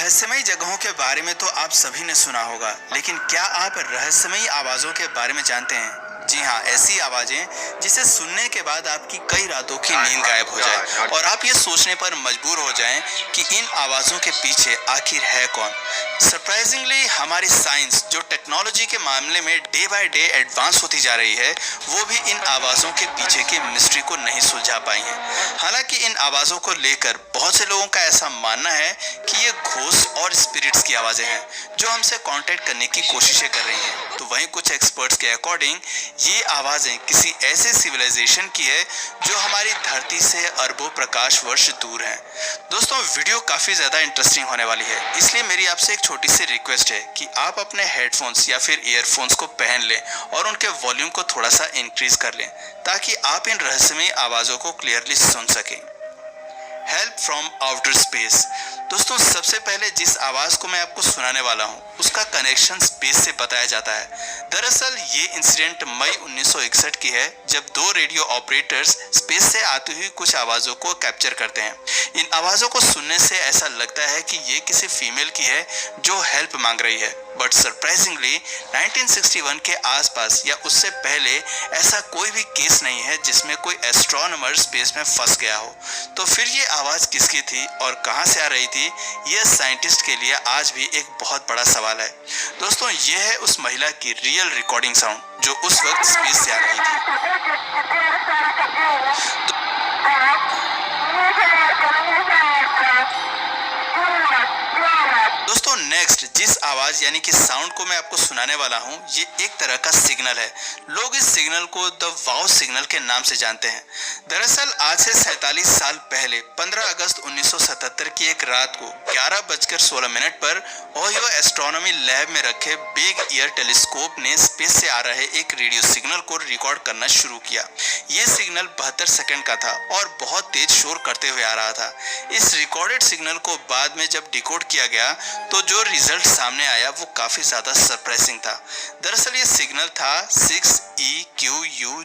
रहस्यमयी जगहों के बारे में तो आप सभी ने सुना होगा, लेकिन क्या आप रहस्यमयी आवाज़ों के बारे में जानते हैं? जी हाँ, ऐसी आवाज़ें जिसे सुनने के बाद आपकी कई रातों की नींद गायब हो जाए और आप ये सोचने पर मजबूर हो जाएं कि इन आवाज़ों के पीछे आखिर है कौन। सरप्राइजिंगली हमारी साइंस जो टेक्नोलॉजी के मामले में डे बाय डे एडवांस होती जा रही है, वो भी इन आवाज़ों के पीछे की मिस्ट्री को नहीं सुलझा पाई है। हालांकि इन आवाज़ों को लेकर बहुत से लोगों का ऐसा मानना है कि ये घोस्ट और स्पिरिट्स की आवाज़ें हैं जो हमसे कांटेक्ट करने की कोशिशें कर रही हैं। तो वहीं कुछ एक्सपर्ट्स के अकॉर्डिंग ये आवाज़ें किसी ऐसे सिविलाइजेशन की है जो हमारी धरती से अरबों प्रकाश वर्ष दूर है। दोस्तों, वीडियो काफ़ी ज़्यादा इंटरेस्टिंग होने वाली है, इसलिए मेरी आपसे एक छोटी सी रिक्वेस्ट है कि आप अपने हेडफोन्स या फिर ईयरफोन्स को पहन लें और उनके वॉल्यूम को थोड़ा सा इंक्रीज कर लें ताकि आप इन रहस्यमयी आवाज़ों को क्लियरली सुन सकें। Help from outer space. दोस्तों, सबसे पहले जिस आवाज़ को मैं आपको सुनाने वाला हूँ उसका कनेक्शन स्पेस से बताया जाता है। दरअसल ये इंसिडेंट मई 1961 की है, जब दो रेडियो ऑपरेटर्स स्पेस से आती हुई कुछ आवाज़ों को कैप्चर करते हैं। इन आवाज़ों को सुनने से ऐसा लगता है कि ये किसी फीमेल की है जो हेल्प मांग रही है, बट सरप्राइजिंगली 1961 के आसपास या उससे पहले ऐसा कोई भी केस नहीं है जिसमें कोई एस्ट्रोनॉमर स्पेस में फंस गया हो। तो फिर ये आवाज़ किसकी थी और कहाँ से आ रही थी, ये साइंटिस्ट के लिए आज भी एक बहुत बड़ा सवाल है। दोस्तों, ये है उस महिला की रियल रिकॉर्डिंग साउंड जो उस वक्त स्पेस से आ रही थी। दोस्तों, नेक्स्ट जिस आवाज़ यानी कि साउंड को मैं आपको सुनाने वाला हूँ, ये एक तरह का सिग्नल है। लोग इस सिग्नल को द वाव सिग्नल के नाम से जानते हैं। दरअसल आज से 47 साल पहले 15 अगस्त 1977 की एक रात को 11:16 पर ओहियो एस्ट्रोनॉमी लैब में रखे बिग ईयर टेलीस्कोप ने स्पेस से आ रहे एक रेडियो सिग्नल को रिकॉर्ड करना शुरू किया। ये सिग्नल 72 सेकंड का था और बहुत तेज शोर करते हुए आ रहा था। इस रिकॉर्डेड सिग्नल को बाद में जब डिकोड किया गया तो जो रिजल्ट सामने आया वो काफी ज्यादा सरप्राइजिंग था। दरअसल ये सिग्नल था 6EQUJS।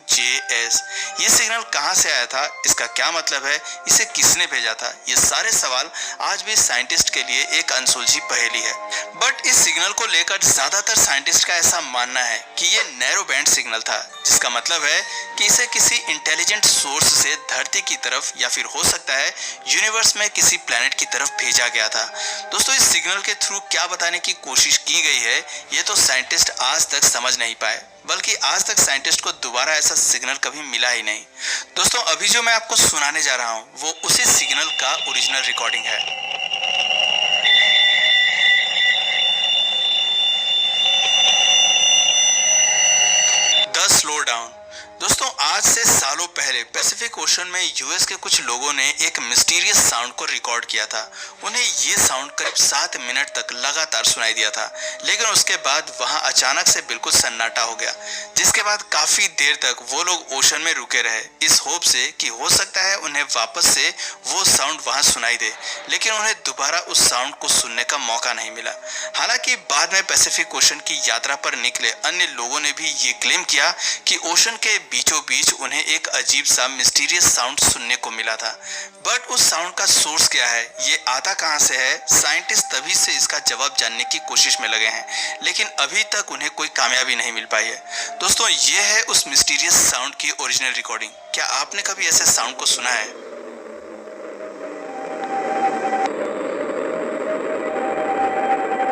ये सिग्नल कहां से आया था, इसका क्या मतलब है, इसे किसने भेजा था, ये सारे सवाल आज भी साइंटिस्ट के लिए एक अनसुलझी पहेली है। बट इस सिग्नल को लेकर ज्यादातर साइंटिस्ट का ऐसा मानना है कि ये नैरो बैंड सिग्नल था, जिसका मतलब है कि इसे किसी इंटेलिजेंट सोर्स से धरती की तरफ या फिर हो सकता है यूनिवर्स में किसी प्लेनेट की तरफ भेजा गया था। दोस्तों, इस सिग्नल के थ्रू क्या बताने की कोशिश की गई है, ये तो साइंटिस्ट आज तक समझ नहीं पाए, बल्कि आज तक साइंटिस्ट को दोबारा ऐसा सिग्नल कभी मिला ही नहीं। दोस्तों, अभी जो मैं आपको सुनाने जा रहा हूँ वो उसी सिग्नल का ओरिजिनल रिकॉर्डिंग है। The slow down. दोस्तों, आज से सालों पहले पैसिफिक ओशन में यूएस के कुछ लोगों ने एक मिस्टीरियस साउंड को रिकॉर्ड किया था। उन्हें ये साउंड करीब 7 मिनट तक लगातार सुनाई दिया था, लेकिन उसके बाद वहां अचानक से बिल्कुल सन्नाटा हो गया, जिसके बाद काफी देर तक वो लोग ओशन में रुके रहे इस होप से कि हो सकता है उन्हें वापस से वो साउंड वहां सुनाई दे, लेकिन उन्हें दोबारा उस साउंड को सुनने का मौका नहीं मिला। हालांकि बाद में पैसिफिक ओशन की यात्रा पर निकले अन्य लोगों ने भी ये क्लेम किया कि ओशन के बीचों बीच उन्हें एक अजीब सा मिस्टीरियस साउंड सुनने को मिला था। बट उस साउंड का सोर्स क्या है, ये आता कहां से है, साइंटिस्ट तभी से इसका जवाब जानने की कोशिश में लगे हैं, लेकिन अभी तक उन्हें कोई कामयाबी नहीं मिल पाई है। दोस्तों, ये है उस मिस्टीरियस साउंड की ओरिजिनल रिकॉर्डिंग। क्या आपने कभी ऐसे साउंड को सुना है?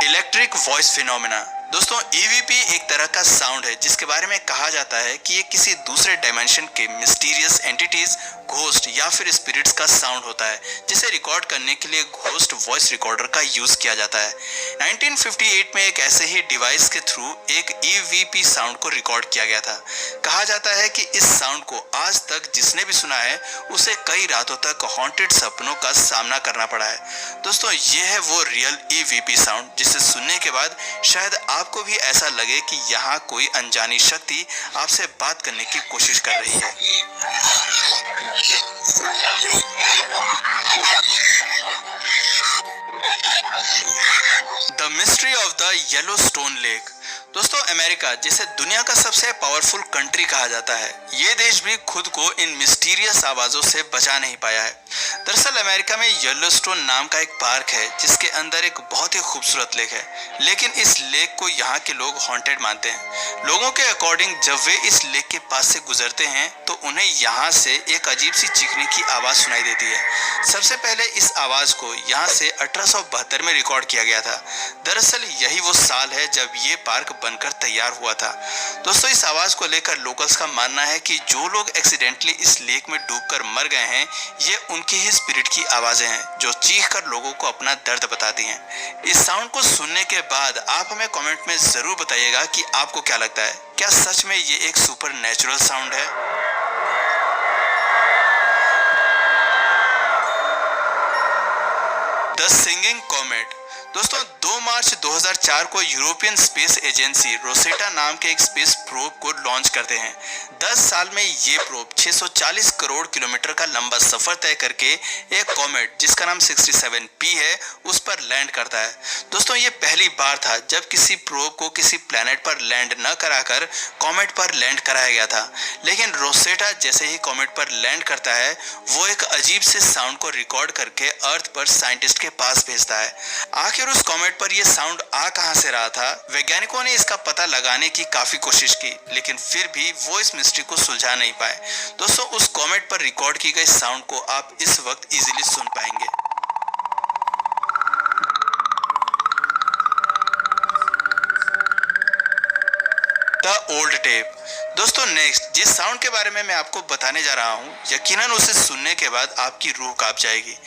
Electric voice phenomena. दोस्तों, EVP एक तरह का साउंड है जिसके बारे में कहा जाता है कि ये किसी दूसरे डायमेंशन के मिस्टीरियस एंटिटीज, घोस्ट या फिर स्पिरिट्स का साउंड होता है, जिसे रिकॉर्ड करने के लिए घोस्ट वॉइस रिकॉर्डर का यूज किया जाता है। 1958 में एक ऐसे ही डिवाइस के थ्रू एक EVP साउंड को रिकॉर्ड किया गया था। कहा जाता है कि इस साउंड को आज तक जिसने भी सुना है उसे कई रातों तक हॉन्टेड सपनों का सामना करना पड़ा है। दोस्तों, ये है वो रियल EVP साउंड जिसे सुनने के बाद शायद आपको भी ऐसा लगे कि यहाँ कोई अनजानी शक्ति आपसे बात करने की कोशिश कर रही है। The mystery of the Yellowstone lake. दोस्तों, अमेरिका जिसे दुनिया का सबसे पावरफुल कंट्री कहा जाता है, ये देश भी खुद को इन मिस्टीरियस आवाजों से बचा नहीं पाया है। दरअसल अमेरिका में येलोस्टोन नाम का एक पार्क है जिसके अंदर एक बहुत ही खूबसूरत लेक है, लेकिन इस लेक को यहाँ के लोग हॉन्टेड मानते हैं। लोगों के अकॉर्डिंग जब वे इस लेक के पास से गुजरते हैं तो उन्हें यहाँ से एक अजीब सी चीखने की आवाज सुनाई देती है। सबसे पहले इस आवाज को यहाँ से 1872 में रिकॉर्ड किया गया था। दरअसल यही वो साल है जब ये पार्क बनकर तैयार हुआ था। दोस्तों, इस आवाज को लेकर लोकल्स का मानना है कि जो लोग एक्सीडेंटली इस लेक में डूबकर मर गए हैं, ये उनकी ही स्पिरिट की आवाजें हैं जो चीख कर लोगों को अपना दर्द बताती हैं। इस साउंड को सुनने के बाद आप हमें कमेंट में जरूर बताइएगा कि आपको क्या लगता है, क्या सच में ये एक सुपर नेचुरल साउंड है? The singing comet. दोस्तों, 2 मार्च 2004 को यूरोपियन स्पेस एजेंसी रोसेटा नाम के एक स्पेस प्रोब को लॉन्च करते हैं। 10 साल में ये प्रोब 640 करोड़ किलोमीटर का लंबा सफर तय करके एक कॉमेट जिसका नाम 67P है उस पर लैंड करता है। दोस्तों, ये पहली बार था जब किसी प्रोब को किसी प्लेनेट पर लैंड न कराकर कॉमेट पर लैंड कराया गया था। लेकिन रोसेटा जैसे ही कॉमेट पर लैंड करता है, वो एक अजीब से साउंड को रिकॉर्ड करके अर्थ पर साइंटिस्ट के पास भेजता है। आखिर उस कॉमेट पर यह साउंड आ कहां से रहा था? वैज्ञानिकों ने इसका पता लगाने की काफी कोशिश की, लेकिन फिर भी वो इस मिस्ट्री को सुलझा नहीं पाए। दोस्तों, उस कॉमेट पर रिकॉर्ड की गई साउंड को आप इस वक्त इजीली सुन पाएंगे। The old tape. दोस्तों, नेक्स्ट जिस साउंड के बारे में मैं आपको बताने जा रहा हूँ, यकीनन उसे सुनने के बाद आपकी रूह कांप जाएगी।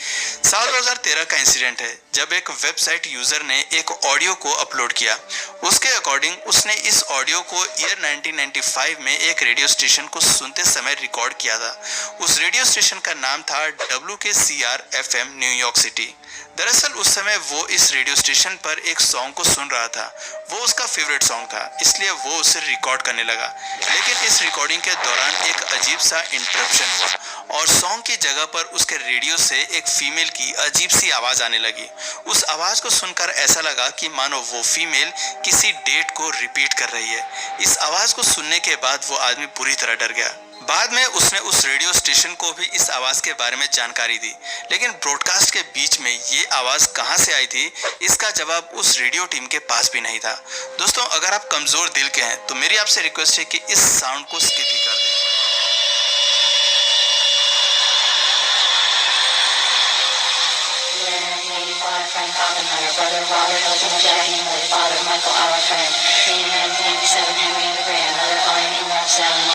साल 2013 का इंसिडेंट है जब एक वेबसाइट यूजर ने एक ऑडियो को अपलोड किया। उसके अकॉर्डिंग उसने इस ऑडियो को ईयर 1995 में एक रेडियो स्टेशन को सुनते समय रिकॉर्ड किया था। उस रेडियो स्टेशन का नाम था WKCR FM न्यूयॉर्क सिटी। दरअसल उस समय वो इस रेडियो स्टेशन पर एक सॉन्ग को सुन रहा था। वो उसका फेवरेट सॉन्ग था, इसलिए वो उसे रिकॉर्ड करने लगा। लेकिन इस रिकॉर्डिंग के दौरान एक अजीब सा इंटरप्शन हुआ और सॉन्ग की जगह पर उसके रेडियो से एक फीमेल की अजीब सी आवाज आने लगी। उस आवाज को सुनकर ऐसा लगा कि मानो वो फीमेल किसी डेट को रिपीट कर रही है। इस आवाज को सुनने के बाद वो आदमी पूरी तरह डर गया। बाद में उसने उस रेडियो स्टेशन को भी इस आवाज के बारे में जानकारी दी, लेकिन ब्रॉडकास्ट के बीच में ये आवाज कहां से आई थी, इसका जवाब उस रेडियो टीम के पास भी नहीं था। दोस्तों, अगर आप कमजोर दिल के हैं तो मेरी आपसे रिक्वेस्ट है कि इस साउंड को स्किप ही कर दें।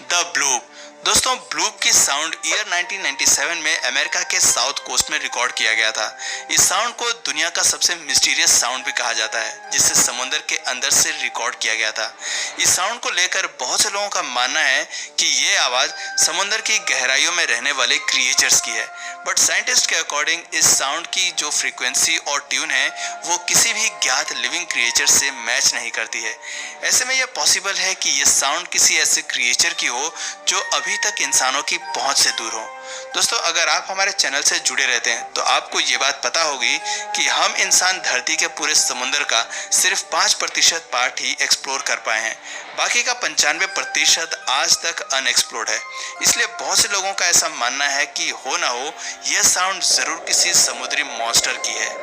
The bloop. दोस्तों, ब्लूप की साउंड ईयर 1997 में अमेरिका के साउथ कोस्ट में रिकॉर्ड किया गया था। इस साउंड को दुनिया का सबसे मिस्टीरियस साउंड भी कहा जाता है, जिसे समुद्र के अंदर से रिकॉर्ड किया गया था। इस साउंड को लेकर बहुत से लोगों का मानना है कि ये आवाज समुद्र की गहराइयों में रहने वाले क्रिएचर्स की है, बट साइंटिस्ट के अकॉर्डिंग इस साउंड की जो फ्रीक्वेंसी और ट्यून है वो किसी भी ज्ञात लिविंग क्रिएचर से मैच नहीं करती है। ऐसे में यह पॉसिबल है कि यह साउंड किसी ऐसे क्रिएचर की हो जो अभी तक इंसानों की पहुंच से दूर हो। दोस्तों, अगर आप हमारे चैनल से जुड़े रहते हैं तो आपको ये बात पता होगी कि हम इंसान धरती के पूरे समुद्र का सिर्फ 5% पार्ट ही एक्सप्लोर कर पाए हैं। बाकी का 95% आज तक अनएक्सप्लोर्ड है। इसलिए बहुत से लोगों का ऐसा मानना है कि हो ना हो यह साउंड जरूर किसी समुद्री मॉन्स्टर की है।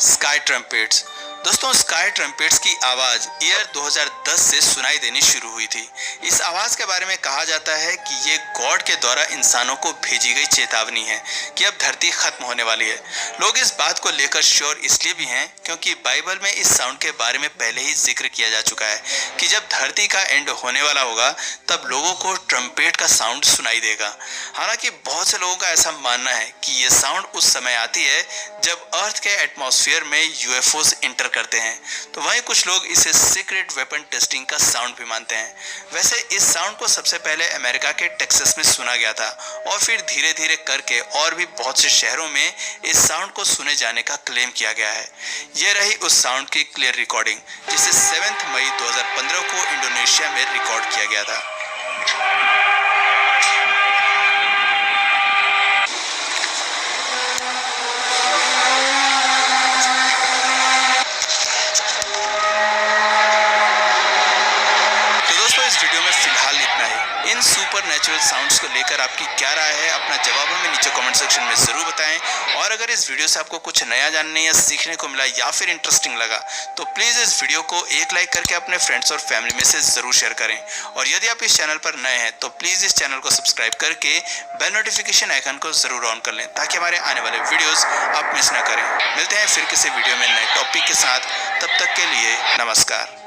Sky trumpets. दोस्तों, स्काई ट्रम्पेट्स की आवाज ईयर 2010 से सुनाई देनी शुरू हुई थी। इस आवाज के बारे में कहा जाता है कि ये गॉड के द्वारा इंसानों को भेजी गई चेतावनी है कि अब धरती खत्म होने वाली है। लोग इस बात को लेकर श्योर इसलिए भी हैं क्योंकि बाइबल में इस साउंड के बारे में पहले ही जिक्र किया जा चुका है कि जब धरती का एंड होने वाला होगा तब लोगों को ट्रम्पेट का साउंड सुनाई देगा। हालांकि बहुत से लोगों का ऐसा मानना है कि ये साउंड उस समय आती है जब अर्थ के एटमॉस्फेयर में यूएफओस इंटर करते हैं, तो वहीं कुछ लोग इसे सीक्रेट वेपन टेस्टिंग का साउंड भी मानते हैं। वैसे इस साउंड को सबसे पहले अमेरिका के टेक्सास में सुना गया था और फिर धीरे धीरे करके और भी बहुत से शहरों में इस साउंड को सुने जाने का क्लेम किया गया है। ये रही उस साउंड की क्लियर रिकॉर्डिंग जिसे 7 मई 2015 को इंडोनेशिया में रिकॉर्ड किया गया था। सुपर नेचुरल साउंड्स को लेकर आपकी क्या राय है, अपना जवाब हमें नीचे कमेंट सेक्शन में ज़रूर बताएं। और अगर इस वीडियो से आपको कुछ नया जानने या सीखने को मिला या फिर इंटरेस्टिंग लगा तो प्लीज़ इस वीडियो को एक लाइक करके अपने फ्रेंड्स और फैमिली में से ज़रूर शेयर करें। और यदि आप इस चैनल पर नए हैं तो प्लीज़ इस चैनल को सब्सक्राइब करके बेल नोटिफिकेशन आइकन को ज़रूर ऑन कर लें ताकि हमारे आने वाले वीडियोज़ आप मिस ना करें। मिलते हैं फिर किसी वीडियो में नए टॉपिक के साथ, तब तक के लिए नमस्कार।